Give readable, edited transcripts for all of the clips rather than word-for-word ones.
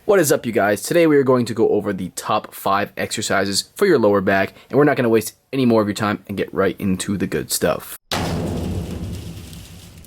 What is up, you guys? Today we are going to go over the top 5 exercises for your lower back, and we're not going to waste any more of your time and get right into the good stuff.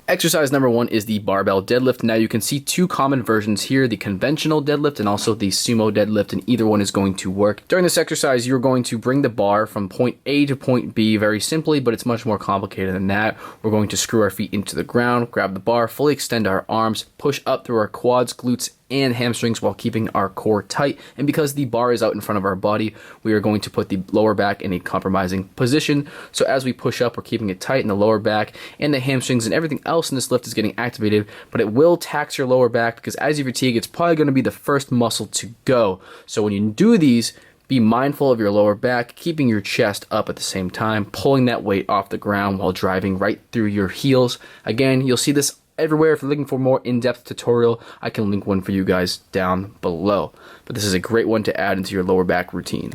Exercise number 1 is the barbell deadlift. Now you can see two common versions here, the conventional deadlift and also the sumo deadlift, and either one is going to work. During this exercise, you're going to bring the bar from point A to point B very simply, but it's much more complicated than that. We're going to screw our feet into the ground, grab the bar, fully extend our arms, push up through our quads, glutes, and hamstrings while keeping our core tight. And because the bar is out in front of our body, we are going to put the lower back in a compromising position. So as we push up, we're keeping it tight in the lower back, and the hamstrings and everything else in this lift is getting activated, but it will tax your lower back because as you fatigue, it's probably going to be the first muscle to go. So when you do these, be mindful of your lower back, keeping your chest up at the same time, pulling that weight off the ground while driving right through your heels. Again, you'll see this everywhere. If you're looking for more in-depth tutorial, I can link one for you guys down below. But this is a great one to add into your lower back routine.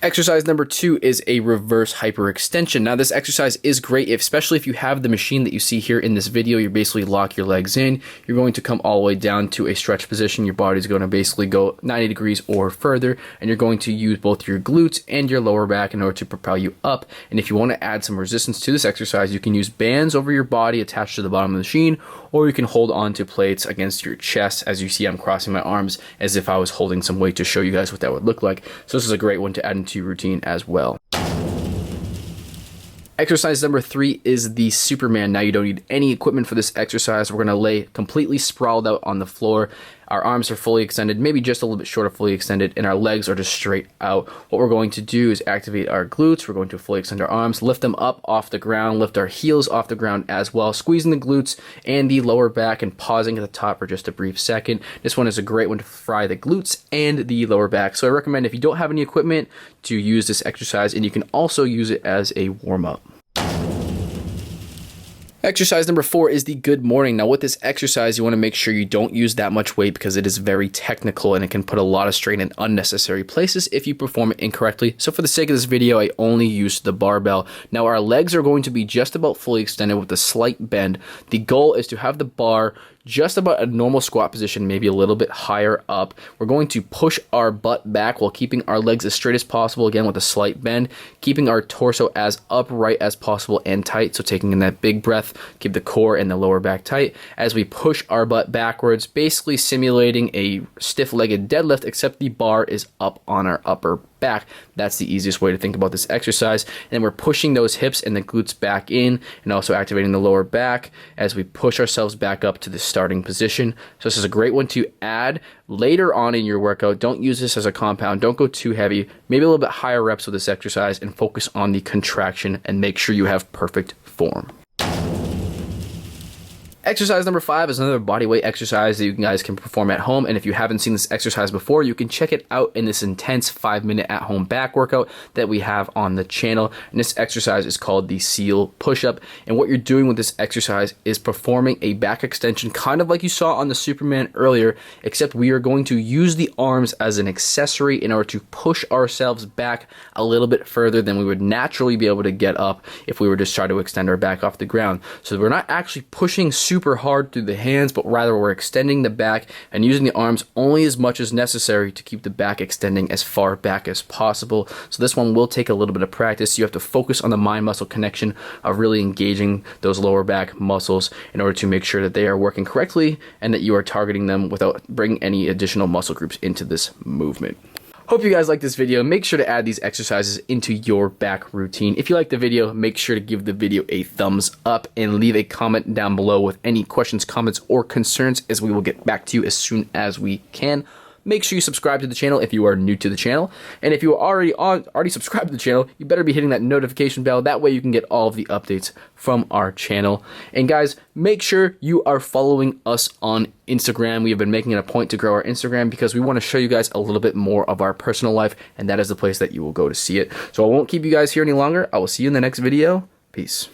Exercise number 2 is a reverse hyperextension. Now this exercise is great, especially if you have the machine that you see here in this video. You basically lock your legs in. You're going to come all the way down to a stretch position. Your body's going to basically go 90 degrees or further, and you're going to use both your glutes and your lower back in order to propel you up. And if you want to add some resistance to this exercise, you can use bands over your body attached to the bottom of the machine, or you can hold on to plates against your chest. As you see, I'm crossing my arms as if I was holding some weight to show you guys what that would look like. So this is a great one to add into your routine as well. Exercise number 3 is the Superman. Now you don't need any equipment for this exercise. We're going to lay completely sprawled out on the floor. Our arms are fully extended, maybe just a little bit short of fully extended, and our legs are just straight out. What we're going to do is activate our glutes. We're going to fully extend our arms, lift them up off the ground, lift our heels off the ground as well, squeezing the glutes and the lower back and pausing at the top for just a brief second. This one is a great one to fry the glutes and the lower back. So I recommend, if you don't have any equipment, to use this exercise, and you can also use it as a warm-up. Exercise number 4 is the good morning. Now with this exercise, you want to make sure you don't use that much weight because it is very technical and it can put a lot of strain in unnecessary places if you perform it incorrectly. So for the sake of this video, I only used the barbell. Now our legs are going to be just about fully extended with a slight bend. The goal is to have the bar just about a normal squat position, maybe a little bit higher up. We're going to push our butt back while keeping our legs as straight as possible, again with a slight bend, keeping our torso as upright as possible and tight. So taking in that big breath, keep the core and the lower back tight as we push our butt backwards, basically simulating a stiff-legged deadlift, except the bar is up on our upper back. That's the easiest way to think about this exercise. And we're pushing those hips and the glutes back in and also activating the lower back as we push ourselves back up to the starting position. So this is a great one to add later on in your workout. Don't use this as a compound. Don't go too heavy. Maybe a little bit higher reps with this exercise and focus on the contraction and make sure you have perfect form. Exercise number 5 is another bodyweight exercise that you guys can perform at home. And if you haven't seen this exercise before, you can check it out in this intense 5-minute at-home back workout that we have on the channel. And this exercise is called the seal push-up. And what you're doing with this exercise is performing a back extension, kind of like you saw on the Superman earlier, except we are going to use the arms as an accessory in order to push ourselves back a little bit further than we would naturally be able to get up if we were just trying to extend our back off the ground. So we're not actually pushing super hard through the hands, but rather we're extending the back and using the arms only as much as necessary to keep the back extending as far back as possible. So this one will take a little bit of practice. You have to focus on the mind-muscle connection of really engaging those lower back muscles in order to make sure that they are working correctly and that you are targeting them without bringing any additional muscle groups into this movement. Hope you guys like this video. Make sure to add these exercises into your back routine. If you like the video, make sure to give the video a thumbs up and leave a comment down below with any questions, comments, or concerns, as we will get back to you as soon as we can. Make sure you subscribe to the channel if you are new to the channel. And if you are already subscribed to the channel, you better be hitting that notification bell. That way you can get all of the updates from our channel. And guys, make sure you are following us on Instagram. We have been making it a point to grow our Instagram because we want to show you guys a little bit more of our personal life, and that is the place that you will go to see it. So I won't keep you guys here any longer. I will see you in the next video. Peace.